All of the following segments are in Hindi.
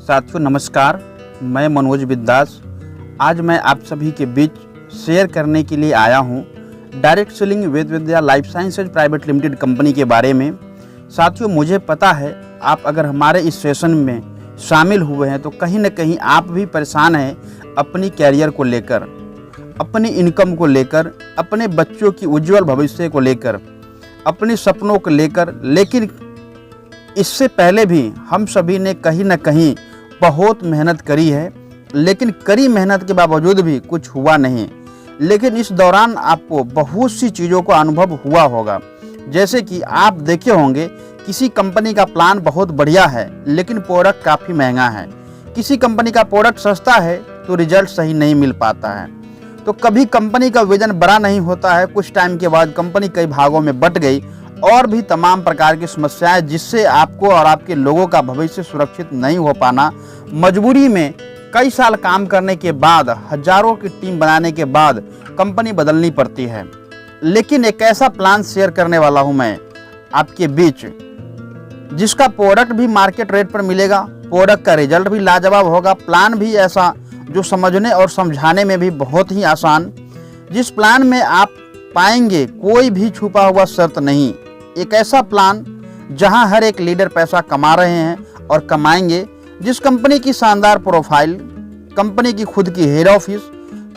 साथियों नमस्कार, मैं मनोज विद्यास। आज मैं आप सभी के बीच शेयर करने के लिए आया हूं direct selling Ved Vidya life sciences private limited company के बारे में। साथियों मुझे पता है आप अगर हमारे इस सेशन में शामिल हुए हैं तो कहीं ना कहीं आप भी परेशान हैं अपनी कैरियर को लेकर, अपनी इनकम को लेकर, अपने बच्चों की उज्जवल भविष्य को लेकर, अपने सपनों को लेकर। लेकिन इससे पहले भी हम सभी ने कहीं ना कहीं बहुत मेहनत करी है, लेकिन करी मेहनत के बावजूद भी कुछ हुआ नहीं। लेकिन इस दौरान आपको बहुत सी चीज़ों का अनुभव हुआ होगा। जैसे कि आप देखे होंगे किसी कंपनी का प्लान बहुत बढ़िया है लेकिन प्रोडक्ट काफ़ी महंगा है, किसी कंपनी का प्रोडक्ट सस्ता है तो रिजल्ट सही नहीं मिल पाता है। तो कभी कंपनी का विजन बड़ा नहीं होता है, कुछ टाइम के बाद कंपनी कई भागों में बंट गई और भी तमाम प्रकार की समस्याएं जिससे आपको और आपके लोगों का भविष्य सुरक्षित नहीं हो पाना, मजबूरी में कई साल काम करने के बाद, हजारों की टीम बनाने के बाद कंपनी बदलनी पड़ती है। लेकिन एक ऐसा प्लान शेयर करने वाला हूं मैं आपके बीच जिसका प्रोडक्ट भी मार्केट रेट पर मिलेगा, प्रोडक्ट का रिजल्ट भी लाजवाब होगा, प्लान भी ऐसा जो समझने और समझाने में भी बहुत ही आसान, जिस प्लान में आप पाएंगे कोई भी छुपा हुआ शर्त नहीं। एक ऐसा प्लान जहां हर एक लीडर पैसा कमा रहे हैं और कमाएंगे, जिस कंपनी की शानदार प्रोफाइल, कंपनी की खुद की हेड ऑफिस,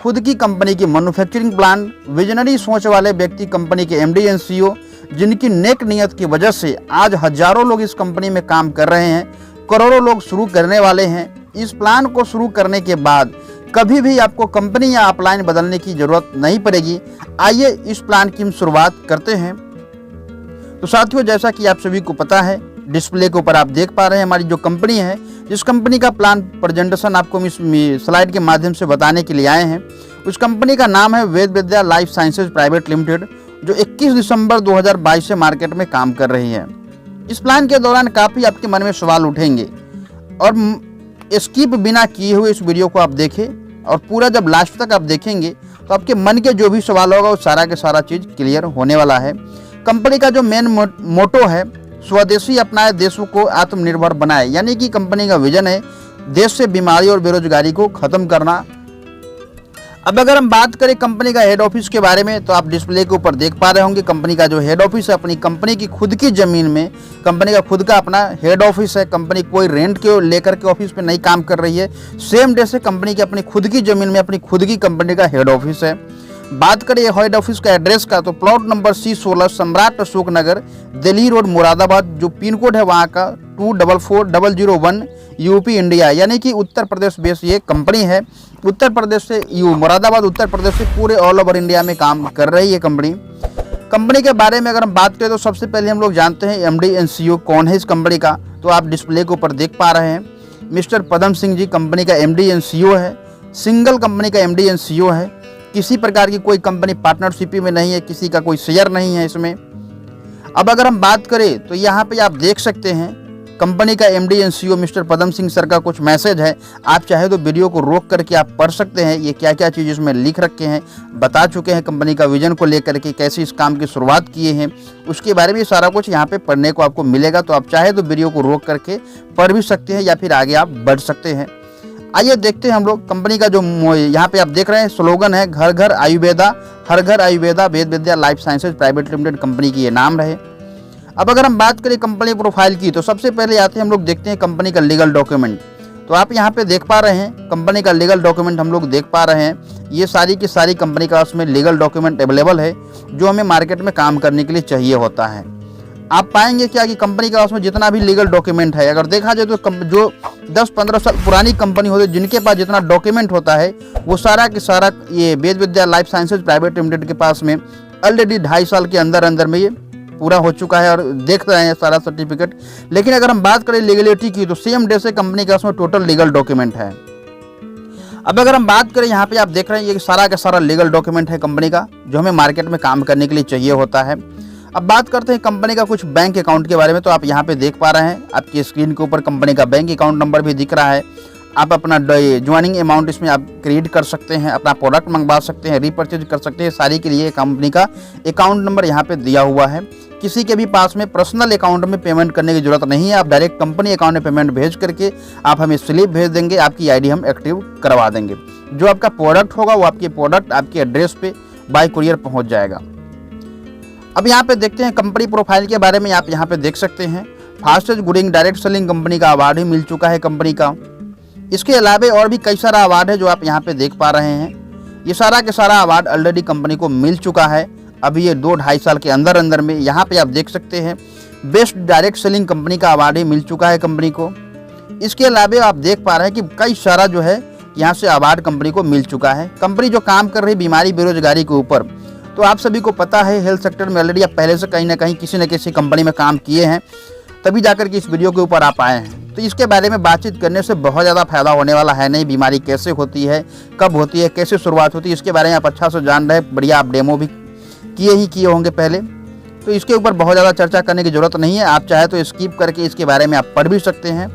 खुद की कंपनी की मैन्युफैक्चरिंग प्लांट, विजनरी सोच वाले व्यक्ति कंपनी के एमडी एंड सीईओ, जिनकी नेक नियत की वजह से आज हजारों लोग इस कंपनी में काम कर रहे हैं, करोड़ों लोग शुरू करने वाले हैं। इस प्लान को शुरू करने के बाद कभी भी आपको कंपनी या अपलाइन बदलने की जरूरत नहीं पड़ेगी। आइए इस प्लान की हम शुरुआत करते हैं। तो साथियों जैसा कि आप सभी को पता है, डिस्प्ले के ऊपर आप देख पा रहे हैं हमारी जो कंपनी है, जिस कंपनी का प्लान प्रेजेंटेशन आपको इस स्लाइड के माध्यम से बताने के लिए आए हैं, उस कंपनी का नाम है वेद Vidya life sciences private limited, जो 21 दिसंबर 2022 से मार्केट में काम कर रही है। इस प्लान के दौरान काफ़ी आपके मन में सवाल उठेंगे और स्किप बिना किए हुए इस वीडियो को आप देखें और पूरा जब लास्ट तक आप देखेंगे तो आपके मन के जो भी सवाल होगा वो सारा के सारा चीज़ क्लियर होने वाला है। कंपनी का जो मेन मोटो है, स्वदेशी अपनाए देशों को आत्मनिर्भर बनाए, यानी कि कंपनी का विजन है देश से बीमारी और बेरोजगारी को खत्म करना। अब अगर हम बात करें कंपनी का हेड ऑफिस के बारे में तो आप डिस्प्ले के ऊपर देख पा रहे होंगे कंपनी का जो हेड ऑफिस है, अपनी कंपनी की खुद की ज़मीन में कंपनी का खुद का अपना हेड ऑफिस है। कंपनी कोई रेंट के लेकर के ऑफिस पे नहीं काम कर रही है, सेम डे से कंपनी की अपनी खुद की ज़मीन में अपनी खुद की कंपनी का हेड ऑफिस है। बात करें हेड ऑफिस का एड्रेस का तो प्लॉट नंबर C16 सम्राट अशोक नगर, दिल्ली रोड, मुरादाबाद, जो पिन कोड है वहाँ का 244001 यूपी इंडिया, यानी कि उत्तर प्रदेश बेस ये कंपनी है। उत्तर प्रदेश से मुरादाबाद उत्तर प्रदेश से पूरे ऑल ओवर इंडिया में काम कर रही है कंपनी। कंपनी के बारे में अगर हम बात करें तो सबसे पहले हम लोग जानते हैं एमडी एंड सीईओ कौन है इस कंपनी का। तो आप डिस्प्ले के ऊपर देख पा रहे हैं मिस्टर पदम सिंह जी कंपनी का एमडी एंड सीईओ है, सिंगल कंपनी का एमडी एंड सीईओ है। किसी प्रकार की कोई कंपनी पार्टनरशिप में नहीं है, किसी का कोई शेयर नहीं है इसमें। अब अगर हम बात करें तो यहाँ पे आप देख सकते हैं कंपनी का MD and CEO mister Padam Singh sir का कुछ मैसेज है। आप चाहे तो वीडियो को रोक करके आप पढ़ सकते हैं, ये क्या क्या चीज़ इसमें लिख रखे हैं, बता चुके हैं कंपनी का विजन को लेकर के कैसे इस काम की शुरुआत किए हैं, उसके बारे में सारा कुछ यहाँ पे पढ़ने को आपको मिलेगा। तो आप चाहे तो वीडियो को रोक करके पढ़ भी सकते हैं या फिर आगे आप बढ़ सकते हैं। आइए देखते हैं हम लोग कंपनी का जो यहाँ पे आप देख रहे हैं स्लोगन है, घर घर आयुर्वेदा, हर घर Ayurveda, Ved Vidya life sciences private limited company की ये नाम रहे। अब अगर हम बात करें कंपनी प्रोफाइल की तो सबसे पहले आते हैं हम लोग देखते हैं कंपनी का लीगल डॉक्यूमेंट। तो आप यहाँ पे देख पा रहे हैं कंपनी का लीगल डॉक्यूमेंट हम लोग देख पा रहे हैं। ये सारी की सारी कंपनी का उसमें लीगल डॉक्यूमेंट अवेलेबल है जो हमें मार्केट में काम करने के लिए चाहिए होता है। आप पाएंगे क्या कि कंपनी का उसमें जितना भी लीगल डॉक्यूमेंट है, अगर देखा जाए तो जो 10-15 साल पुरानी कंपनी होती है जिनके पास जितना डॉक्यूमेंट होता है वो सारा के सारा ये वेद Vidya life sciences private limited के पास में ऑलरेडी 2.5 साल के अंदर अंदर में ये पूरा हो चुका है और देख रहे हैं सारा सर्टिफिकेट। लेकिन अगर हम बात करें लीगलिटी की तो सेम डे से कंपनी का उसमें टोटल लीगल डॉक्यूमेंट है। अब अगर हम बात करें यहाँ पे आप देख रहे हैं ये सारा का सारा लीगल डॉक्यूमेंट है कंपनी का जो हमें मार्केट में काम करने के लिए चाहिए होता है। अब बात करते हैं कंपनी का कुछ बैंक अकाउंट के बारे में। तो आप यहाँ पे देख पा रहे हैं आपकी स्क्रीन के ऊपर कंपनी का बैंक अकाउंट नंबर भी दिख रहा है। आप अपना ज्वाइनिंग अमाउंट इसमें आप क्रिएट कर सकते हैं, अपना प्रोडक्ट मंगवा सकते हैं, रीपरचेज कर सकते हैं, सारी के लिए कंपनी का अकाउंट नंबर यहाँ पे दिया हुआ है। किसी के भी पास में पर्सनल अकाउंट में पेमेंट करने की जरूरत नहीं है। आप डायरेक्ट कंपनी अकाउंट में पेमेंट भेज करके आप हमें स्लिप भेज देंगे, आपकी आईडी हम एक्टिव करवा देंगे। जो आपका प्रोडक्ट होगा वो आपके प्रोडक्ट आपके एड्रेस पे बाय कुरियर पहुंच जाएगा। अब यहाँ पे देखते हैं कंपनी प्रोफाइल के बारे में। आप यहाँ पे देख सकते हैं fastest growing direct selling company का अवार्ड ही मिल चुका है कंपनी का। इसके अलावा और भी कई सारा अवार्ड है जो आप यहाँ पे देख पा रहे हैं। ये सारा के सारा अवार्ड ऑलरेडी कंपनी को मिल चुका है अभी ये 2-2.5 साल के अंदर में। यहाँ पे आप देख सकते हैं बेस्ट डायरेक्ट सेलिंग कंपनी का अवार्ड ही मिल चुका है कंपनी को। इसके अलावा आप देख पा रहे हैं कि कई सारा जो है यहाँ से अवार्ड कंपनी को मिल चुका है। कंपनी जो काम कर रही बीमारी बेरोजगारी के ऊपर, तो आप सभी को पता है हेल्थ सेक्टर में ऑलरेडी आप पहले से कहीं ना कहीं किसी न किसी कंपनी में काम किए हैं, तभी जाकर के इस वीडियो के ऊपर आप आए हैं। तो इसके बारे में बातचीत करने से बहुत ज़्यादा फायदा होने वाला है नहीं। बीमारी कैसे होती है, कब होती है, कैसे शुरुआत होती है, इसके बारे में आप अच्छा से जान रहे हैं। बढ़िया आप डेमो भी किए होंगे पहले, तो इसके ऊपर बहुत ज़्यादा चर्चा करने की ज़रूरत नहीं है। आप चाहे तो स्किप करके इसके बारे में आप पढ़ भी सकते हैं,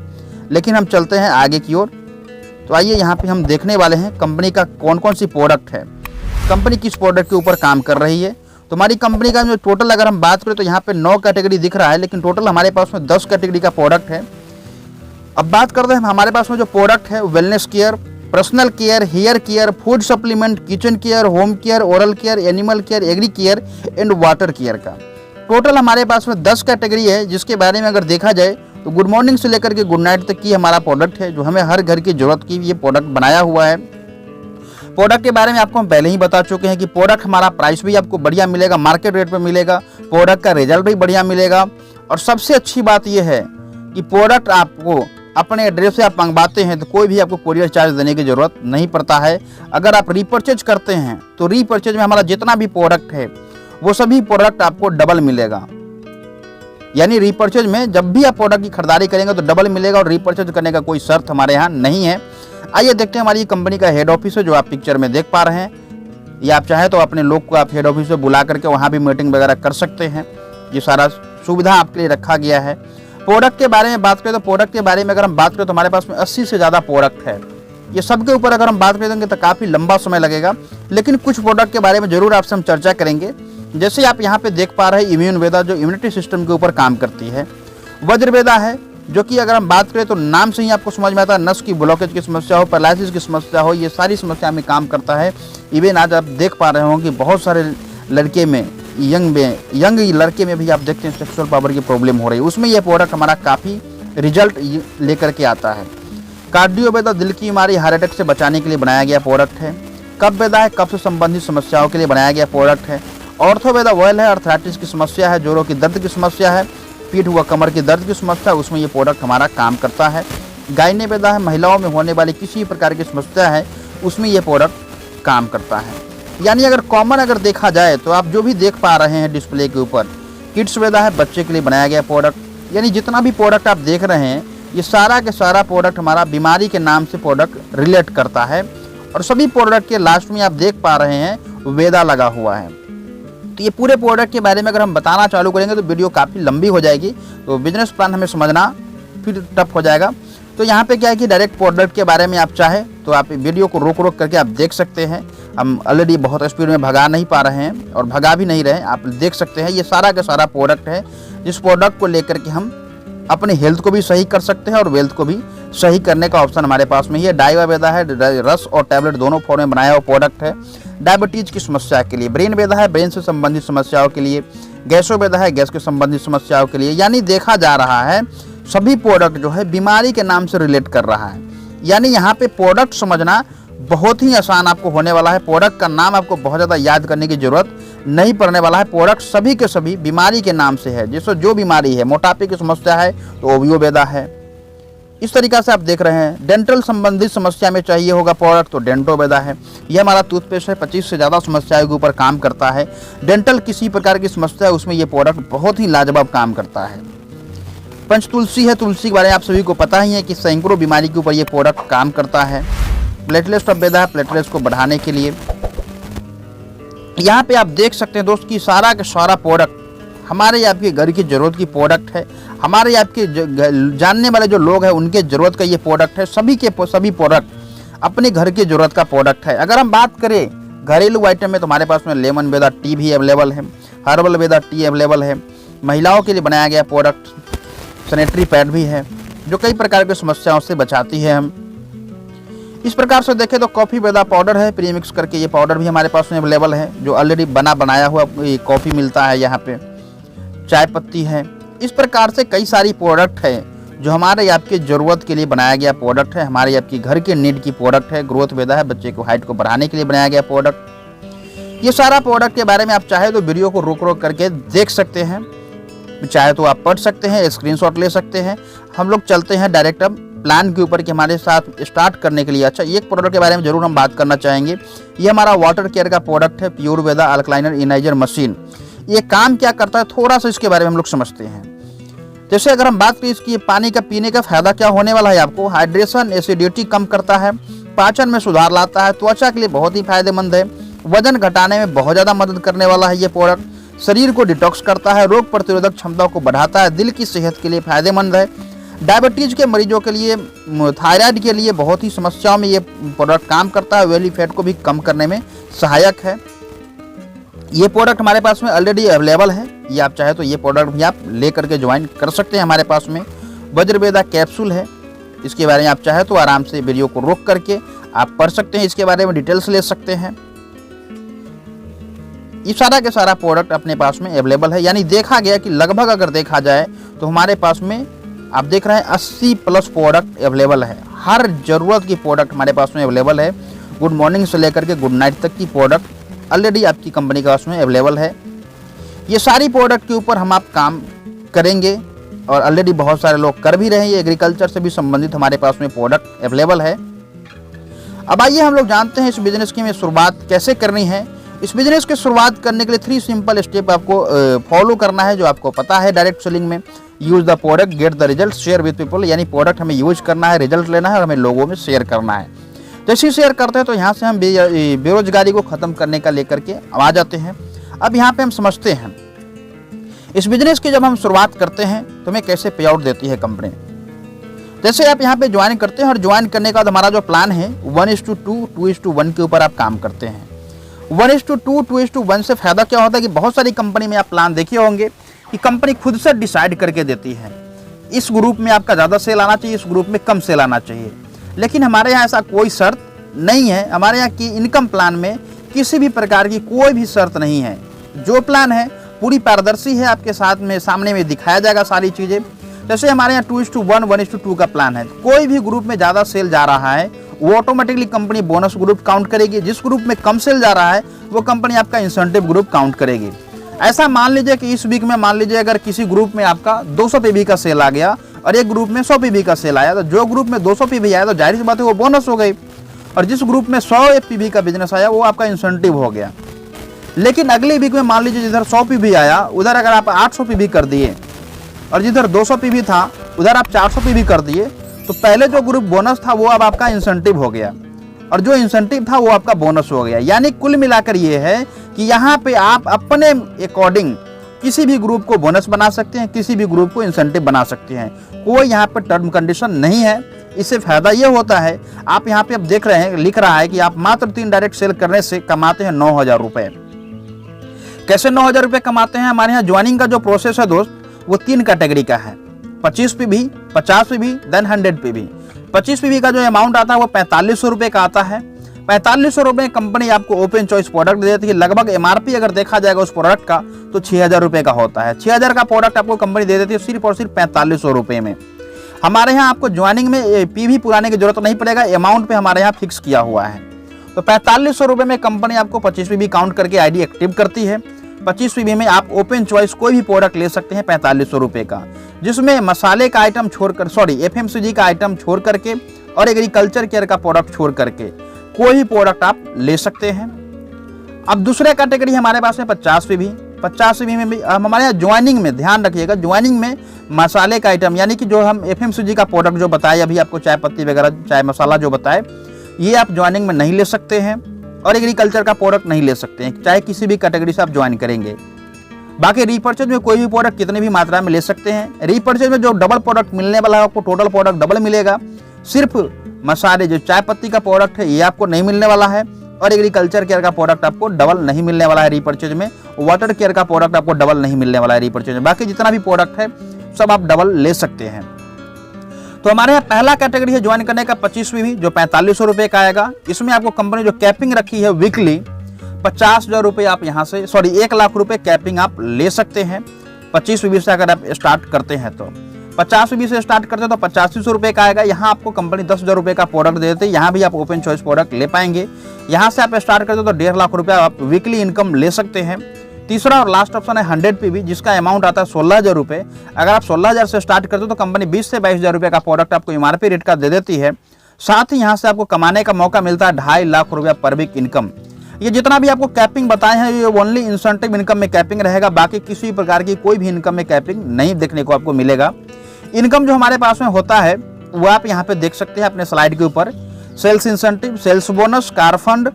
लेकिन हम चलते हैं आगे की ओर। तो आइए यहाँ पे हम देखने वाले हैं कंपनी का कौन कौन सी प्रोडक्ट है, कंपनी किस प्रोडक्ट के ऊपर काम कर रही है। तो हमारी कंपनी का जो टोटल अगर हम बात करें तो यहाँ पे 9 कैटेगरी दिख रहा है, लेकिन टोटल हमारे पास में 10 कैटेगरी का प्रोडक्ट है। अब बात करते हैं हमारे पास में जो प्रोडक्ट है wellness care, personal care, hair care, food supplement, kitchen care, home care, oral care, animal care, agri care and water care का टोटल हमारे पास में 10 कैटेगरी है। जिसके बारे में अगर देखा जाए तो गुड मॉर्निंग से लेकर के गुड नाइट तक की हमारा प्रोडक्ट है, जो हमें हर घर की जरूरत की ये प्रोडक्ट बनाया हुआ है। प्रोडक्ट के बारे में आपको हम पहले ही बता चुके हैं कि प्रोडक्ट हमारा प्राइस भी आपको बढ़िया मिलेगा, मार्केट रेट पे मिलेगा, प्रोडक्ट का रिजल्ट भी बढ़िया मिलेगा। और सबसे अच्छी बात यह है कि प्रोडक्ट आपको अपने एड्रेस से आप मंगवाते हैं तो कोई भी आपको कोरियर चार्ज देने की ज़रूरत नहीं पड़ता है। अगर आप रीपरचेज करते हैं तो रीपरचेज में हमारा जितना भी प्रोडक्ट है वो सभी प्रोडक्ट आपको डबल मिलेगा। यानी रीपरचेज में जब भी आप प्रोडक्ट की खरीदारी करेंगे तो डबल मिलेगा, और रीपरचेज करने का कोई शर्त हमारे यहाँ नहीं है। आइए देखते हैं हमारी कंपनी का हेड ऑफिस है जो आप पिक्चर में देख पा रहे हैं। या आप चाहे तो अपने लोग को आप हेड ऑफिस में बुला करके वहाँ भी मीटिंग वगैरह कर सकते हैं। ये सारा सुविधा आपके लिए रखा गया है। प्रोडक्ट के बारे में बात करें तो प्रोडक्ट के बारे में अगर हम बात करें तो हमारे पास में 80 से ज़्यादा प्रोडक्ट है। ये सब के ऊपर अगर हम बात करेंगे तो काफ़ी लंबा समय लगेगा, लेकिन कुछ प्रोडक्ट के बारे में जरूर आपसे हम चर्चा करेंगे। जैसे आप यहाँ पे देख पा रहे हैं इम्यून वेदा जो इम्यूनिटी सिस्टम के ऊपर काम करती है। वज्रवेदा है जो कि अगर हम बात करें तो नाम से ही आपको समझ में आता है, नस की ब्लॉकेज की समस्या हो, पैरालिसिस की समस्या हो, ये सारी समस्या में काम करता है। इवन आज आप देख पा रहे होंगे कि बहुत सारे लड़के में यंग लड़के में भी आप देखते हैं सेक्सुअल पावर की प्रॉब्लम हो रही है, उसमें यह प्रोडक्ट हमारा काफ़ी रिजल्ट लेकर के आता है। कार्डियोवेदा दिल की बीमारी हार्ट अटैक से बचाने के लिए बनाया गया प्रोडक्ट है। कफवेदा है कफ से संबंधित समस्याओं के लिए बनाया गया प्रोडक्ट है। ऑर्थोवेदा ऑयल है अर्थराइटिस की समस्या है, जोड़ों की दर्द की समस्या है, पीठ व कमर की दर्द की समस्या, उसमें ये प्रोडक्ट हमारा काम करता है। गायनेवेदा है महिलाओं में होने वाली किसी प्रकार की समस्या है, उसमें ये प्रोडक्ट काम करता है। यानी अगर कॉमन अगर देखा जाए तो आप जो भी देख पा रहे हैं डिस्प्ले के ऊपर, किड्स वेदा है बच्चे के लिए बनाया गया प्रोडक्ट। यानी जितना भी प्रोडक्ट आप देख रहे हैं ये सारा के सारा प्रोडक्ट हमारा बीमारी के नाम से प्रोडक्ट रिलेट करता है। और सभी प्रोडक्ट के लास्ट में आप देख पा रहे हैं वेदा लगा हुआ है। तो ये पूरे प्रोडक्ट के बारे में अगर हम बताना चालू करेंगे तो वीडियो काफ़ी लंबी हो जाएगी, तो बिजनेस प्लान हमें समझना फिर टफ हो जाएगा। तो यहाँ पे क्या है कि डायरेक्ट प्रोडक्ट के बारे में आप चाहे तो आप वीडियो को रोक करके आप देख सकते हैं। हम ऑलरेडी बहुत स्पीड में भगा नहीं पा रहे हैं और भगा भी नहीं रहे हैं, आप देख सकते हैं। ये सारा का सारा प्रोडक्ट है जिस प्रोडक्ट को लेकर के हम अपने हेल्थ को भी सही कर सकते हैं और वेल्थ को भी सही करने का ऑप्शन हमारे पास में ये डायवावेदा है, रस और टैबलेट दोनों फॉर्म में बनाया हुआ प्रोडक्ट है। डायबिटीज की समस्या के लिए, ब्रेन वेदा है ब्रेन से संबंधित समस्याओं के लिए, गैसोवेदा है गैस के संबंधित समस्याओं के लिए। यानी देखा जा रहा है सभी प्रोडक्ट जो है बीमारी के नाम से रिलेट कर रहा है। यानी यहाँ पे प्रोडक्ट समझना बहुत ही आसान आपको होने वाला है। प्रोडक्ट का नाम आपको बहुत ज़्यादा याद करने की जरूरत नहीं पड़ने वाला है। प्रोडक्ट सभी के सभी बीमारी के नाम से है। जैसे जो बीमारी है, मोटापे की समस्या है तो ओवियोवेदा है। इस तरीक़ा से आप देख रहे हैं। डेंटल संबंधित समस्या में चाहिए होगा प्रोडक्ट तो डेंटोवेदा है। यह हमारा टूथपेस्ट है, 25 से ज़्यादा समस्याओं के ऊपर काम करता है। डेंटल किसी प्रकार की समस्या है उसमें ये प्रोडक्ट बहुत ही लाजवाब काम करता है। पंच तुलसी है, तुलसी के बारे में आप सभी को पता ही है कि सैकड़ों बीमारी के ऊपर ये प्रोडक्ट काम करता है। प्लेटलेट्स वेदा है प्लेटलेट्स को बढ़ाने के लिए। यहाँ पे आप देख सकते हैं दोस्त कि सारा का सारा प्रोडक्ट हमारे आपके घर की ज़रूरत की प्रोडक्ट है। हमारे आपके जानने वाले जो लोग हैं उनके ज़रूरत का ये प्रोडक्ट है। सभी के सभी प्रोडक्ट अपने घर की ज़रूरत का प्रोडक्ट है। अगर हम बात करें घरेलू आइटम में तो हमारे पास में लेमन वेदा टी भी अवेलेबल है, हर्बल वेदा टी अवेलेबल है, महिलाओं के लिए बनाया गया प्रोडक्ट सैनिटरी पैड भी है, जो कई प्रकार की समस्याओं से बचाती है। हम इस प्रकार से देखें तो कॉफ़ी बेदा पाउडर है प्रीमिक्स करके, ये पाउडर भी हमारे पास में अवेलेबल है, जो ऑलरेडी बनाया हुआ कॉफ़ी मिलता है यहाँ पे। चाय पत्ती है। इस प्रकार से कई सारी प्रोडक्ट है जो हमारे आपके ज़रूरत के लिए बनाया गया प्रोडक्ट है, हमारे आपकी घर के नीड की प्रोडक्ट है। ग्रोथ वेदा है, बच्चे को हाइट को बढ़ाने के लिए बनाया गया प्रोडक्ट। ये सारा प्रोडक्ट के बारे में आप चाहे तो वीडियो को रोक करके देख सकते हैं, चाहे तो आप पढ़ सकते हैं, स्क्रीनशॉट ले सकते हैं। हम लोग चलते हैं डायरेक्ट अब प्लान के ऊपर कि हमारे साथ स्टार्ट करने के लिए। अच्छा, एक प्रोडक्ट के बारे में जरूर हम बात करना चाहेंगे। ये हमारा वाटर केयर का प्रोडक्ट है, प्योर वेदा अल्कलाइनर इनाइजर मशीन। ये काम क्या करता है, थोड़ा सा इसके बारे में हम लोग समझते हैं। जैसे अगर हम बात करें इसकी पानी का पीने का फायदा क्या होने वाला है आपको, हाइड्रेशन, एसिडिटी कम करता है, पाचन में सुधार लाता है, त्वचा के लिए बहुत ही फायदेमंद है, वजन घटाने में बहुत ज़्यादा मदद करने वाला है ये प्रोडक्ट, शरीर को डिटॉक्स करता है, रोग प्रतिरोधक क्षमता को बढ़ाता है, दिल की सेहत के लिए फायदेमंद है, डायबिटीज़ के मरीजों के लिए, थायराइड के लिए बहुत ही समस्याओं में ये प्रोडक्ट काम करता है, वेली फैट को भी कम करने में सहायक है। ये प्रोडक्ट हमारे पास में ऑलरेडी अवेलेबल है, ये आप चाहे तो ये प्रोडक्ट भी आप ले करके ज्वाइन कर सकते हैं हमारे पास में। वज्रवेदा कैप्सूल है, इसके बारे में आप चाहे तो आराम से वीडियो को रोक करके आप पढ़ सकते हैं, इसके बारे में डिटेल्स ले सकते हैं। ये सारा के सारा प्रोडक्ट अपने पास में अवेलेबल है, यानी देखा गया कि लगभग अगर देखा जाए तो हमारे पास में आप देख रहे हैं 80 प्लस प्रोडक्ट अवेलेबल है। हर ज़रूरत की प्रोडक्ट हमारे पास में अवेलेबल है। गुड मॉर्निंग से लेकर के गुड नाइट तक की प्रोडक्ट ऑलरेडी आपकी कंपनी के पास में अवेलेबल है। ये सारी प्रोडक्ट के ऊपर हम आप काम करेंगे और ऑलरेडी बहुत सारे लोग कर भी रहे हैं। ये एग्रीकल्चर से भी संबंधित हमारे पास में प्रोडक्ट अवेलेबल है। अब आइए हम लोग जानते हैं इस बिजनेस की में शुरुआत कैसे करनी है। इस बिजनेस की शुरुआत करने के लिए 3 सिंपल स्टेप आपको फॉलो करना है, जो आपको पता है डायरेक्ट सेलिंग में। Use the product, get the result, share with people, यानी प्रोडक्ट हमें यूज करना है, रिजल्ट लेना है और हमें लोगों में शेयर करना है। जैसे ही शेयर करते हैं तो यहाँ से हम बेरोजगारी को ख़त्म करने का लेकर के आ जाते हैं। अब यहाँ पे हम समझते हैं इस बिजनेस की जब हम शुरुआत करते हैं तो हमें कैसे पे आउट देती है कंपनी। जैसे आप यहाँ पे ज्वाइन करते हैं और ज्वाइन करने के बाद हमारा जो प्लान है 1:2, 2:1 के ऊपर आप काम करते हैं। 1:2, 2:1 से फायदा क्या होता है कि बहुत सारी कंपनी में आप प्लान देखे होंगे कि कंपनी खुद से डिसाइड करके देती है, इस ग्रुप में आपका ज़्यादा सेल आना चाहिए, इस ग्रुप में कम सेल आना चाहिए। लेकिन हमारे यहाँ ऐसा कोई शर्त नहीं है। हमारे यहाँ की इनकम प्लान में किसी भी प्रकार की कोई भी शर्त नहीं है। जो प्लान है पूरी पारदर्शी है, आपके साथ में सामने में दिखाया जाएगा सारी चीज़ें। जैसे हमारे यहाँ 2:1, 1:2 का प्लान है। कोई भी ग्रुप में ज़्यादा सेल जा रहा है वो automatically company bonus group count करेगी। जिस ग्रुप में कम सेल जा रहा है वो कंपनी आपका इंसेंटिव ग्रुप काउंट करेगी। ऐसा मान लीजिए कि इस वीक में मान लीजिए अगर किसी ग्रुप में आपका 200 पीवी का सेल आ गया और एक ग्रुप में 100 पीवी का सेल आया, तो जो ग्रुप में 200 पीवी आया तो जाहिर सी बात है वो बोनस हो गई, और जिस ग्रुप में 100 पीवी का बिजनेस आया वो आपका इंसेंटिव हो गया। लेकिन अगले वीक में मान लीजिए जिधर 100 पीवी आया उधर अगर आप 800 पीवी कर दिए और जिधर 200 पीवी था उधर आप 400 पीवी कर दिए, तो पहले जो ग्रुप बोनस था वो अब आपका इंसेंटिव हो गया और जो इंसेंटिव था वो आपका बोनस हो गया। यानी कुल मिलाकर ये है कि यहाँ पे आप अपने अकॉर्डिंग किसी भी ग्रुप को बोनस बना सकते हैं, किसी भी ग्रुप को इंसेंटिव बना सकते हैं। कोई यहाँ पर टर्म कंडीशन नहीं है। इससे फायदा ये होता है, आप यहाँ पे अब देख रहे हैं लिख रहा है कि आप मात्र 3 डायरेक्ट सेल करने से कमाते हैं 9,000 रुपये। कैसे 9,000 रुपये कमाते हैं? हमारे यहाँ ज्वाइनिंग का जो प्रोसेस है दोस्त वो 3 कैटेगरी का है, 25 PV, 50 PV, then 100 PV. 25 PV का जो अमाउंट आता है वो 4500 रुपये का आता है। 4500 रुपये कंपनी आपको ओपन चॉइस प्रोडक्ट दे देती है। लगभग एमआरपी अगर देखा जाएगा उस प्रोडक्ट का तो 6,000 रुपये का होता है। 6,000 का प्रोडक्ट आपको कंपनी दे देती है सिर्फ और सिर्फ 4500 रुपये में। हमारे यहाँ आपको ज्वाइनिंग में पीवी पुराने की जरूरत नहीं पड़ेगा, अमाउंट पे हमारे यहाँ फिक्स किया हुआ है। तो 4500 रुपये में कंपनी आपको 25 पीवी काउंट करके आईडी एक्टिव करती है। 25 पीवी में आप ओपन चॉइस कोई भी प्रोडक्ट ले सकते हैं 4500 रुपये का, जिसमें मसाले का आइटम छोड़कर एफएमसीजी का आइटम छोड़ करके और एग्रीकल्चर केयर का प्रोडक्ट छोड़ करके कोई भी प्रोडक्ट आप ले सकते हैं। अब दूसरा कैटेगरी हमारे पास है 50 पीवी। 50 पीवी में भी हमारे यहाँ ज्वाइनिंग में ध्यान रखिएगा, ज्वाइनिंग में मसाले का आइटम यानी कि जो हम एफएमसीजी का प्रोडक्ट जो बताए अभी आपको, चाय पत्ती वगैरह चाय मसाला जो बताए, ये आप ज्वाइनिंग में नहीं ले सकते हैं और एग्रीकल्चर का प्रोडक्ट नहीं ले सकते हैं, चाहे किसी भी कैटेगरी से आप ज्वाइन करेंगे। बाकी रीपर्चेज में कोई भी प्रोडक्ट कितने भी मात्रा में ले सकते हैं। रीपर्चेज में जो डबल प्रोडक्ट मिलने वाला है आपको, टोटल प्रोडक्ट डबल मिलेगा। सिर्फ मसाले जो चाय पत्ती का प्रोडक्ट है ये आपको नहीं मिलने वाला है। और एग्रीकल्चर केयर का प्रोडक्ट आपको डबल नहीं मिलने वाला है रीपरचेज में, वाटर केयर का प्रोडक्ट आपको डबल नहीं मिलने वाला है रीपरचेज में। बाकी जितना भी प्रोडक्ट है सब आप डबल ले सकते हैं। तो हमारे यहाँ पहला कैटेगरी है ज्वाइन करने का 25वीं भी, जो 4500 रुपये का आएगा। इसमें आपको कंपनी जो कैपिंग रखी है वीकली 50,000 रुपये, आप यहाँ से 1 लाख रुपये कैपिंग आप ले सकते हैं 25वीं से अगर आप स्टार्ट करते हैं तो। 50वीं से स्टार्ट करते हैं तो 8500 रुपये का आएगा। यहाँ आपको कंपनी 10,000 रुपये का प्रोडक्ट दे देते हैं, यहाँ भी आप ओपन चॉइस प्रोडक्ट ले पाएंगे। यहाँ से आप स्टार्ट करते हो तो 1.5 लाख रुपया आप वीकली इनकम ले सकते हैं। तीसरा और लास्ट ऑप्शन है 100 PV, जिसका अमाउंट आता है 16,000 रुपये। अगर आप 16,000 से स्टार्ट करते हो तो कंपनी 20 से 22,000 रुपये का प्रोडक्ट आपको MRP रेट का दे देती है। साथ ही यहाँ से आपको कमाने का मौका मिलता है 2.5 लाख रुपया पर वीक इनकम। ये जितना भी आपको कैपिंग बताए हैं ये ओनली इंसेंटिव इनकम में कैपिंग रहेगा, बाकी किसी प्रकार की कोई भी इनकम में कैपिंग नहीं देखने को आपको मिलेगा। इनकम जो हमारे पास में होता है वो आप यहाँ पे देख सकते हैं अपने स्लाइड के ऊपर। Sales incentive, sales bonus, car fund,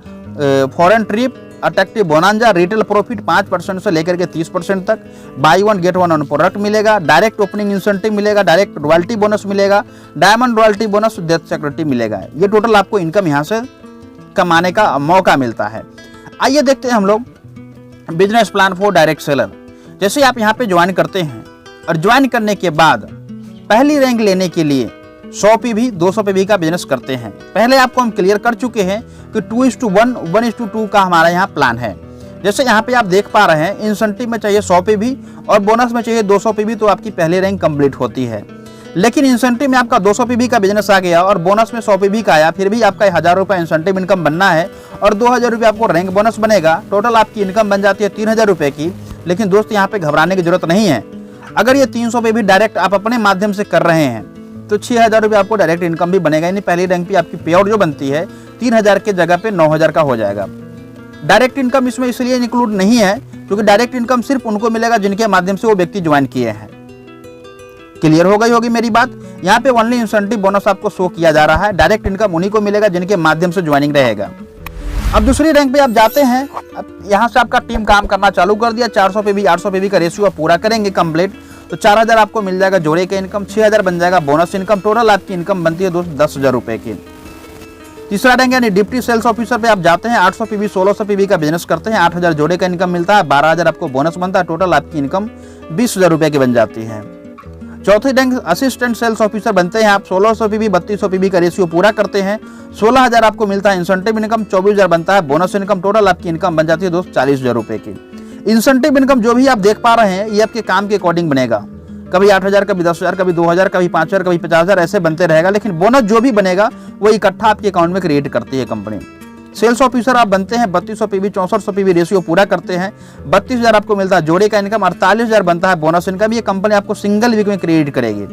foreign trip, attractive bonanza, retail profit 5% से लेकर के 30% तक, बाई 1 गेट 1 ऑन प्रोडक्ट मिलेगा, डायरेक्ट ओपनिंग इंसेंटिव मिलेगा, डायरेक्ट रॉयल्टी बोनस मिलेगा, diamond royalty bonus, death security मिलेगा। ये टोटल आपको इनकम यहाँ से कमाने का मौका मिलता है। आइए देखते हैं हम लोग business plan for direct seller. जैसे आप यहाँ पे ज्वाइन करते हैं और ज्वाइन करने के बाद पहली रैंक लेने के लिए 100 PV 200 PV का बिजनेस करते हैं। पहले आपको हम क्लियर कर चुके हैं कि 2:1 1:2 का हमारा यहाँ प्लान है। जैसे यहाँ पे आप देख पा रहे हैं इंसेंटिव में चाहिए 100 PV और बोनस में चाहिए 200 PV, तो आपकी पहली रैंक कंप्लीट होती है। लेकिन इंसेंटिव में आपका 200 PV का बिजनेस आ गया और बोनस में 100 PV का आया, फिर भी आपका 1,000 रुपये इंसेंटिव इनकम बनना है और 2,000 रुपये आपको रैंक बोनस बनेगा। टोटल आपकी इनकम बन जाती है 3,000 रुपये की। लेकिन दोस्त यहाँ पे घबराने की जरूरत नहीं है। अगर ये 300 PV डायरेक्ट आप अपने माध्यम से कर रहे हैं तो 6,000 रुपये आपको डायरेक्ट इनकम भी बनेगा। यानी पहली रैंक पे आपकी पे आउट जो बनती है 3,000 के जगह पे 9,000 का हो जाएगा। डायरेक्ट इनकम इसमें इसलिए इंक्लूड नहीं है क्योंकि डायरेक्ट इनकम सिर्फ उनको मिलेगा जिनके माध्यम से वो व्यक्ति ज्वाइन किए हैं। क्लियर हो गई होगी मेरी बात। यहाँ पे ओनली इंसेंटिव बोनस आपको शो किया जा रहा है, डायरेक्ट इनकम उन्हीं को मिलेगा जिनके माध्यम से ज्वाइनिंग रहेगा। अब दूसरी रैंक पे आप जाते हैं, अब यहाँ से आपका टीम काम करना चालू कर दिया। 400 PV 800 PV का रेशियो आप पूरा करेंगे कंप्लीट, तो 4,000 आपको मिल जाएगा जोड़े का इनकम, 6,000 बन जाएगा बोनस इनकम। टोटल आपकी इनकम बनती है दोस्त 10,000 रुपये की। तीसरा रैंक यानी डिप्टी सेल्स ऑफिसर पे आप जाते हैं, 800 PV 1600 PV का बिजनेस करते हैं, 8,000 जोड़े का इनकम मिलता है, 12,000 आपको बोनस बनता है। टोटल आपकी इनकम 20,000 रुपये की बन जाती है। चौथी रैंक असिस्टेंट सेल्स ऑफिसर बनते हैं आप, 1600 PV 3200 PV का रेशियो पूरा करते हैं, 16,000 आपको मिलता है इंसेंटिव इनकम, 24,000 बनता है बोनस इनकम। टोटल आपकी इनकम बन जाती है दोस्त 40,000 रुपये की। इंसेंटिव इनकम जो भी आप देख पा रहे हैं ये आपके काम के अकॉर्डिंग बनेगा। कभी 8,000, कभी 10,000, कभी 2,000, कभी 5,000, कभी 50,000 ऐसे बनते रहेगा। लेकिन बोनस जो भी बनेगा वो इकट्ठा आपके अकाउंट में क्रिएट करती है कंपनी। सेल्स ऑफिसर आप बनते हैं, 3200 PV 6400 PV रेशियो पूरा करते हैं, 32,000 आपको मिलता है जोड़े का इनकम, 48,000 बनता है बोनस इनकम। ये कंपनी आपको सिंगल वीक में क्रिएट करेगी।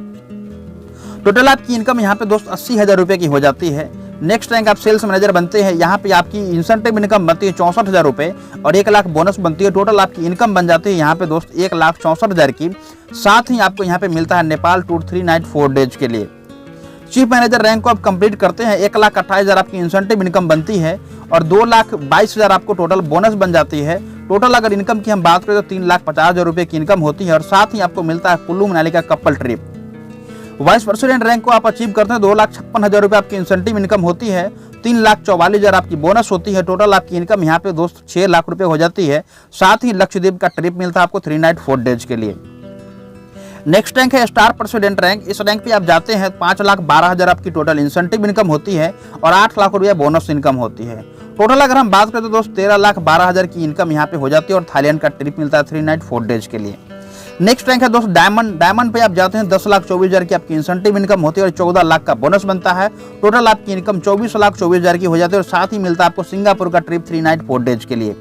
टोटल आपकी इनकम यहाँ पे दोस्त 80,000 रुपये की हो जाती है। नेक्स्ट रैंक आप सेल्स मैनेजर बनते हैं, यहाँ पे आपकी इंसेंटिव इनकम बनती है 64,000 रुपये और 1 लाख बोनस बनती है। टोटल आपकी इनकम बन जाती है यहाँ पे दोस्त 1,64,000 की। साथ ही आपको यहाँ पे मिलता है नेपाल टूर 3 नाइट 4 डेज के लिए। चीफ मैनेजर रैंक को आप कंप्लीट करते हैं, 1,28,000 आपकी इंसेंटिव इनकम बनती है और 2,22,000 आपको टोटल बोनस बन जाती है। टोटल अगर इनकम की हम बात करें तो 3,50,000 रुपये की इनकम होती है और साथ ही आपको मिलता है कुल्लू मनाली का couple trip. Vice president rank को आप अचीव करते हैं, 2,56,000 रुपये आपकी इंसेंटिव इनकम होती है, 3,44,000 आपकी बोनस होती है। टोटल आपकी इनकम यहाँ पे दोस्त 6 लाख रुपये हो जाती है। साथ ही लक्षद्वीप का ट्रिप मिलता है आपको 3 नाइट 4 डेज के लिए। नेक्स्ट रैंक है स्टार प्रेसिडेंट रैंक। इस रैंक पे आप जाते हैं, 5,12,000 आपकी टोटल इंसेंटिव इनकम होती है और 8 लाख रुपया बोनस इनकम होती है। टोटल अगर हम बात करें तो दोस्त 13,12,000 की इनकम यहाँ पे हो जाती है और थाईलैंड का ट्रिप मिलता है 3 नाइट 4 डेज के लिए। नेक्स्ट रैंक है दोस्त डायमंड। डायमंड पे आप जाते हैं, 10,24,000 की आपकी इंसेंटिव इनकम होती है और 14 लाख का बोनस बनता है। टोटल आपकी इनकम 24,24,000 की हो जाती है और साथ ही मिलता है आपको सिंगापुर का ट्रिप 3 नाइट 4 डेज के लिए।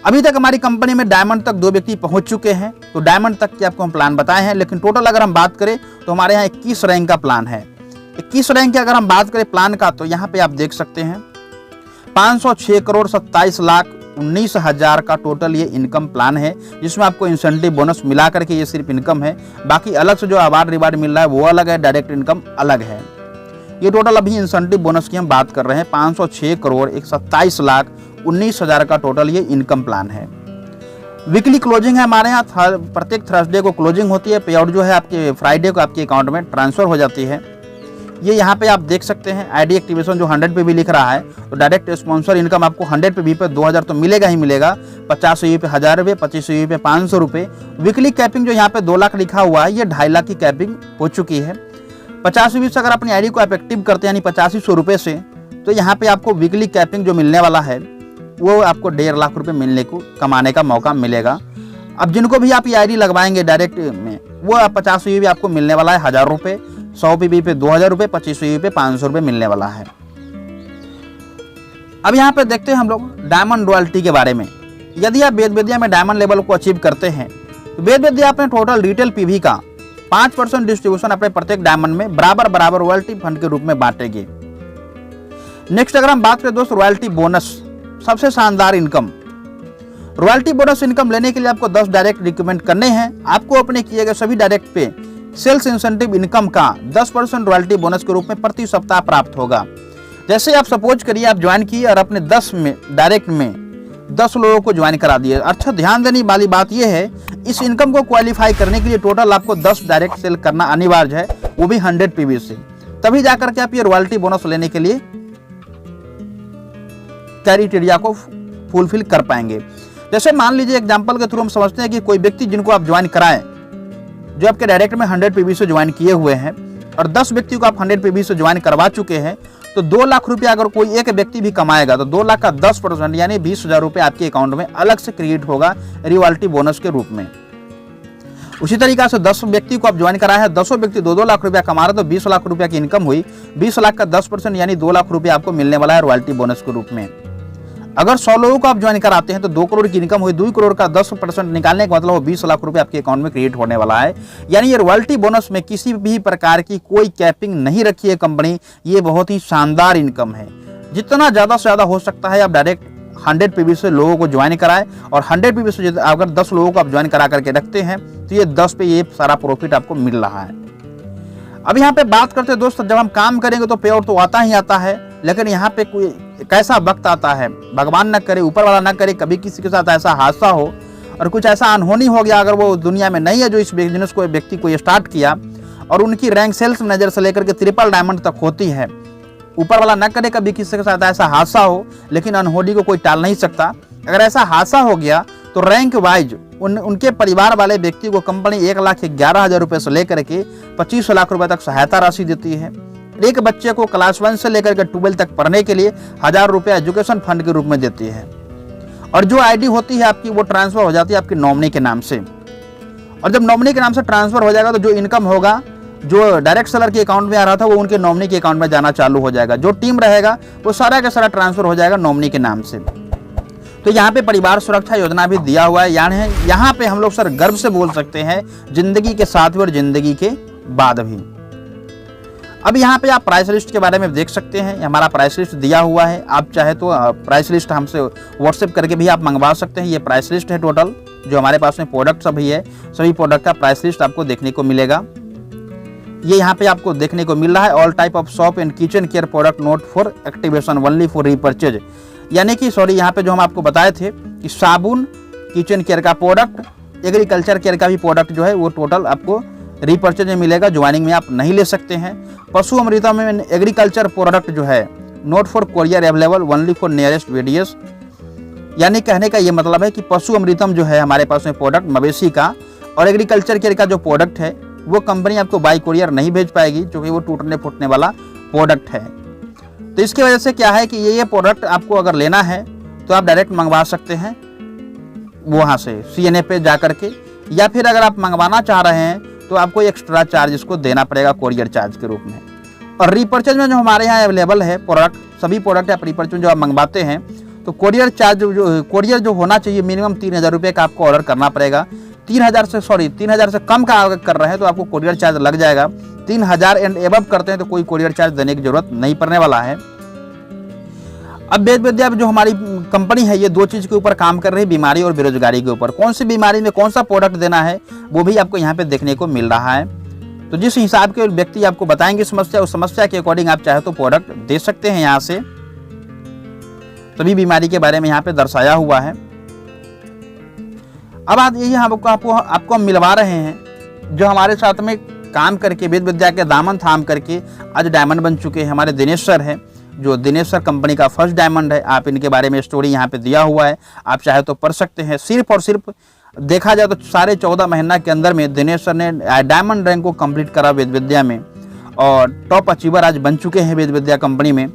अभी तक हमारी कंपनी में डायमंड तक 2 व्यक्ति पहुंच चुके हैं, तो डायमंड तक के आपको हम प्लान बताए हैं। लेकिन टोटल अगर हम बात करें तो हमारे यहाँ 21 रैंक का प्लान है। 21 रैंक की अगर हम बात करें प्लान का तो यहाँ पे आप देख सकते हैं 506,27,19,000 का टोटल ये इनकम प्लान है, जिसमें आपको इंसेंटिव बोनस मिला करके ये सिर्फ इनकम है। बाकी अलग से जो अवार्ड रिवार्ड मिल रहा है वो अलग है, डायरेक्ट इनकम अलग है। ये टोटल अभी इंसेंटिव बोनस की हम बात कर रहे हैं, 506,27,19,000 का टोटल ये इनकम प्लान है। वीकली क्लोजिंग है हमारे यहाँ, प्रत्येक थर्सडे को क्लोजिंग होती है। पे आउट जो है आपके फ्राइडे को आपके अकाउंट में ट्रांसफर हो जाती है। ये यहाँ पे आप देख सकते हैं आईडी एक्टिवेशन जो 100 पे भी लिख रहा है, तो डायरेक्ट स्पॉन्सर इनकम आपको 100 पे भी पे 2000 तो मिलेगा ही मिलेगा, 50 यूवी पे 1000 रुपये, 25 यूवी पे 500 रुपये। वीकली कैपिंग जो यहाँ पे 2 लाख लिखा हुआ है, ये 2.5 लाख की कैपिंग हो चुकी है। 50 यूवी से अगर अपनी आईडी को आप एक्टिव करते हैं यानी 8500 रुपये से, तो यहाँ पे आपको वीकली कैपिंग जो मिलने वाला है वो आपको 1.5 लाख रुपये मिलने को कमाने का मौका मिलेगा। अब जिनको भी आप ये आईडी लगवाएंगे डायरेक्ट में, वो 50 यूवी आपको मिलने वाला है 1000 रुपये, 100 पीबी पे 2000 रुपये, 25 यूवी पे 500 रुपये मिलने वाला है। अब यहाँ पे देखते हैं हम लोग डायमंड रॉयल्टी के बारे में। यदि आप वेद विद्या में डायमंड लेवल को अचीव करते हैं तो वेद विद्या अपने टोटल रिटेल पीवी का 5% डिस्ट्रीब्यूशन अपने प्रत्येक डायमंड में बराबर बराबर रॉयल्टी फंड के रूप में बांटेगी। नेक्स्ट अगर हम बात करें दोस्त रॉयल्टी बोनस, सबसे शानदार इनकम। रॉयल्टी बोनस इनकम लेने के लिए आपको 10 डायरेक्ट रिकमेंड करने हैं। आपको अपने किए गए सभी डायरेक्ट पे सेल्स इंसेंटिव इनकम का 10% रॉयल्टी बोनस के रूप में प्रति सप्ताह प्राप्त होगा। जैसे आप सपोज करिए आप ज्वाइन किए और अपने 10 में डायरेक्ट में 10 लोगों को ज्वाइन करा दिए। अच्छा, ध्यान देने वाली बात यह है, इस इनकम को क्वालिफाई करने के लिए टोटल आपको 10 डायरेक्ट सेल करना अनिवार्य है, वो भी 100 पीवी से, तभी जाकर के आप ये रॉयल्टी बोनस लेने के लिए क्राइटेरिया को फुलफिल कर पाएंगे। जैसे मान लीजिए एग्जांपल के थ्रू हम समझते हैं कि कोई व्यक्ति जिनको आप ज्वाइन कराएं, जो आपके डायरेक्ट में 100 पीवी से ज्वाइन किए हुए हैं और 10 व्यक्ति को आप 100 पीवी से ज्वाइन करवा चुके हैं, तो 2 लाख रुपया अगर कोई एक व्यक्ति भी कमाएगा तो 2 लाख का 10% यानी 20,000 रुपये आपके अकाउंट में अलग से क्रिएट होगा रॉयल्टी बोनस के रूप में। उसी तरीका से 10 व्यक्ति को आप ज्वाइन कराए हैं, 10 व्यक्ति 2-2 लाख रुपया कमा रहे तो 20 लाख रुपया की इनकम हुई, 20 लाख का 10% यानी 2 लाख रुपया आपको मिलने वाला है रॉयल्टी बोनस के रूप में। अगर 100 लोगों को आप ज्वाइन कराते हैं तो 2 करोड़ की इनकम हुई, 2 करोड़ का 10% निकालने का मतलब वो 20 लाख रुपए आपके अकाउंट में क्रिएट होने वाला है। यानी ये रॉयल्टी बोनस में किसी भी प्रकार की कोई कैपिंग नहीं रखी है कंपनी, ये बहुत ही शानदार इनकम है। जितना ज़्यादा से ज़्यादा हो सकता है आप डायरेक्ट 100 पीवी से लोगों को ज्वाइन कराएं, और 100 पीवी से अगर 10 लोगों को आप ज्वाइन करा करके रखते हैं तो ये 10 पे ये सारा प्रॉफिट आपको मिल रहा है। अब यहाँ पे बात करते हैं दोस्तों, जब हम काम करेंगे तो पे आउट तो आता ही आता है, लेकिन यहाँ पे कोई कैसा वक्त आता है, भगवान न करे, ऊपर वाला न करे, कभी किसी के साथ ऐसा हादसा हो और कुछ ऐसा अनहोनी हो गया, अगर वो दुनिया में नहीं है जो इस बिजनेस को व्यक्ति को स्टार्ट किया और उनकी रैंक सेल्स मैनेजर से लेकर के ट्रिपल डायमंड तक होती है, ऊपर वाला न करे कभी किसी के साथ ऐसा हादसा हो, लेकिन अनहोनी को कोई टाल नहीं सकता। अगर ऐसा हादसा हो गया तो रैंक वाइज उनके परिवार वाले व्यक्ति को कंपनी 1,11,000 रुपये से लेकर के 25 लाख रुपए तक सहायता राशि देती है। एक बच्चे को क्लास 1 से लेकर के 12 तक पढ़ने के लिए 1000 रुपये एजुकेशन फंड के रूप में देती है। और जो आईडी होती है आपकी वो ट्रांसफर हो जाती है आपकी नॉमिनी के नाम से, और जब नॉमिनी के नाम से ट्रांसफर हो जाएगा तो जो इनकम होगा जो डायरेक्ट सेलर के अकाउंट में आ रहा था वो उनके नॉमिनी के अकाउंट में जाना चालू हो जाएगा। जो टीम रहेगा वो सारा का सारा ट्रांसफर हो जाएगा नॉमिनी के नाम से। तो यहाँ पे परिवार सुरक्षा योजना भी दिया हुआ है, यानी यहाँ पे हम लोग सर गर्व से बोल सकते हैं जिंदगी के साथ भी और जिंदगी के बाद भी। अब यहाँ पे आप प्राइस लिस्ट के बारे में देख सकते हैं, हमारा प्राइस लिस्ट दिया हुआ है। आप चाहे तो प्राइस लिस्ट हमसे व्हाट्सएप करके भी आप मंगवा सकते हैं। ये प्राइस लिस्ट है टोटल जो हमारे पास में प्रोडक्ट सभी है, सभी प्रोडक्ट का प्राइस लिस्ट आपको देखने को मिलेगा। ये यहाँ पे आपको देखने को मिल रहा है, all type of shop and kitchen care product not for activation only for repurchase, यानी कि सॉरी यहाँ पे जो हम आपको बताए थे कि साबुन, किचन केयर का प्रोडक्ट, एग्रीकल्चर केयर का भी प्रोडक्ट जो है वो टोटल आपको रीपर्चेज में मिलेगा, ज्वाइनिंग में आप नहीं ले सकते हैं। पशु अमृतम में एग्रीकल्चर प्रोडक्ट जो है not for courier available only for nearest videos, यानी कहने का ये मतलब है कि पशु अमृतम जो है हमारे पास में प्रोडक्ट मवेशी का और एग्रीकल्चर केयर का जो प्रोडक्ट है वो कंपनी आपको बाई कोरियर नहीं भेज पाएगी, क्योंकि वो टूटने फूटने वाला प्रोडक्ट है। तो इसकी वजह से क्या है कि ये प्रोडक्ट आपको अगर लेना है तो आप डायरेक्ट मंगवा सकते हैं वहाँ से CNA पे जा करके, या फिर अगर आप मंगवाना चाह रहे हैं तो आपको एक्स्ट्रा चार्ज इसको देना पड़ेगा कोरियर चार्ज के रूप में। और रीपर्चेज में जो हमारे यहाँ अवेलेबल है प्रोडक्ट, सभी प्रोडक्ट आप रीपर्चेज में जो आप मंगवाते हैं तो कोरियर चार्ज कोरियर जो होना चाहिए मिनिमम 3,000 रुपये का आपको ऑर्डर करना पड़ेगा। 3,000 से कम का अगर कर रहे हैं तो आपको कोरियर चार्ज लग जाएगा। 3,000 एंड एबव करते हैं तो कोई कोरियर चार्ज देने की जरूरत नहीं पड़ने वाला है। अब वेद विद्या जो हमारी कंपनी है ये 2 चीज़ के ऊपर काम कर रही है, बीमारी और बेरोजगारी के ऊपर। कौन सी बीमारी में कौन सा प्रोडक्ट देना है वो भी आपको यहाँ पे देखने को मिल रहा है। तो जिस हिसाब के व्यक्ति आपको बताएंगे समस्या, उस समस्या के अकॉर्डिंग आप चाहे तो प्रोडक्ट दे सकते हैं। यहाँ से सभी बीमारी के बारे में यहाँ पे दर्शाया हुआ है। अब बात यही आपको हम मिलवा रहे हैं जो हमारे साथ में काम करके, वेद विद्या के दामन थाम करके आज डायमंड बन चुके हैं। हमारे दिनेश सर हैं, जो दिनेश सर कंपनी का फर्स्ट डायमंड है। आप इनके बारे में स्टोरी यहाँ पे दिया हुआ है, आप चाहे तो पढ़ सकते हैं। सिर्फ और सिर्फ देखा जाए तो 14.5 महीना के अंदर में दिनेश सर ने डायमंड रैंक को कंप्लीट करा वेद विद्या में, और टॉप अचीवर आज बन चुके हैं वेद विद्या कंपनी में।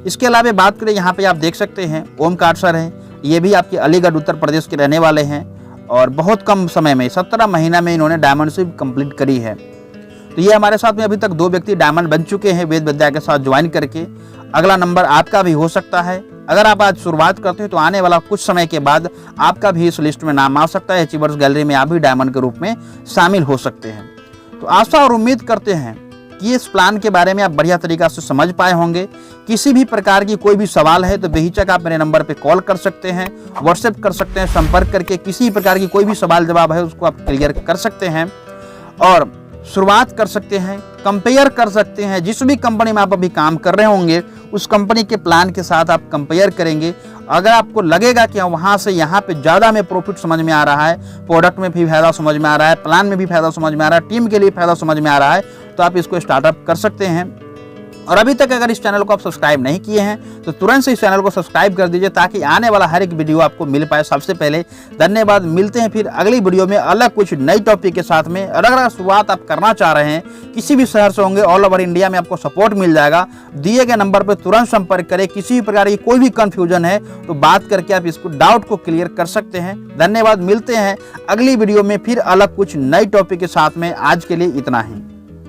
इसके अलावा बात करें, यहाँ पे आप देख सकते हैं ओमकार सर हैं, ये भी आपके अलीगढ़ उत्तर प्रदेश के रहने वाले हैं, और बहुत कम समय में 17 महीना में इन्होंने डायमंडशिप कंप्लीट करी है। तो ये हमारे साथ में अभी तक 2 व्यक्ति डायमंड बन चुके हैं वेद विद्या के साथ ज्वाइन करके। अगला नंबर आपका भी हो सकता है। अगर आप आज शुरुआत करते हैं तो आने वाला कुछ समय के बाद आपका भी इस लिस्ट में नाम आ सकता है। अचीवर्स गैलरी में आप भी डायमंड के रूप में शामिल हो सकते हैं। तो आशा और उम्मीद करते हैं कि इस प्लान के बारे में आप बढ़िया तरीका से समझ पाए होंगे। किसी भी प्रकार की कोई भी सवाल है तो बेहिचक आप मेरे नंबर पे कॉल कर सकते हैं, व्हाट्सएप कर सकते हैं, संपर्क करके किसी प्रकार की कोई भी सवाल जवाब है उसको आप क्लियर कर सकते हैं और शुरुआत कर सकते हैं, कंपेयर कर सकते हैं। जिस भी कंपनी में आप अभी काम कर रहे होंगे उस कंपनी के प्लान के साथ आप कंपेयर करेंगे। अगर आपको लगेगा कि वहाँ से यहाँ पे ज़्यादा हमें प्रॉफिट समझ में आ रहा है, प्रोडक्ट में भी फायदा समझ में आ रहा है, प्लान में भी फायदा समझ में आ रहा है, टीम के लिए फायदा समझ में आ रहा है, तो आप इसको स्टार्टअप कर सकते हैं। और अभी तक अगर इस चैनल को आप सब्सक्राइब नहीं किए हैं तो तुरंत से इस चैनल को सब्सक्राइब कर दीजिए ताकि आने वाला हर एक वीडियो आपको मिल पाए सबसे पहले। धन्यवाद। मिलते हैं फिर अगली वीडियो में अलग कुछ नई टॉपिक के साथ में। और अगर शुरुआत आप करना चाह रहे हैं, किसी भी शहर से होंगे, ऑल ओवर इंडिया में आपको सपोर्ट मिल जाएगा। दिए गए नंबर पर तुरंत संपर्क करें। किसी भी प्रकार की कोई भी कंफ्यूजन है तो बात करके आप इसको डाउट को क्लियर कर सकते हैं। धन्यवाद। मिलते हैं अगली वीडियो में फिर अलग कुछ नई टॉपिक के साथ में। आज के लिए इतना ही।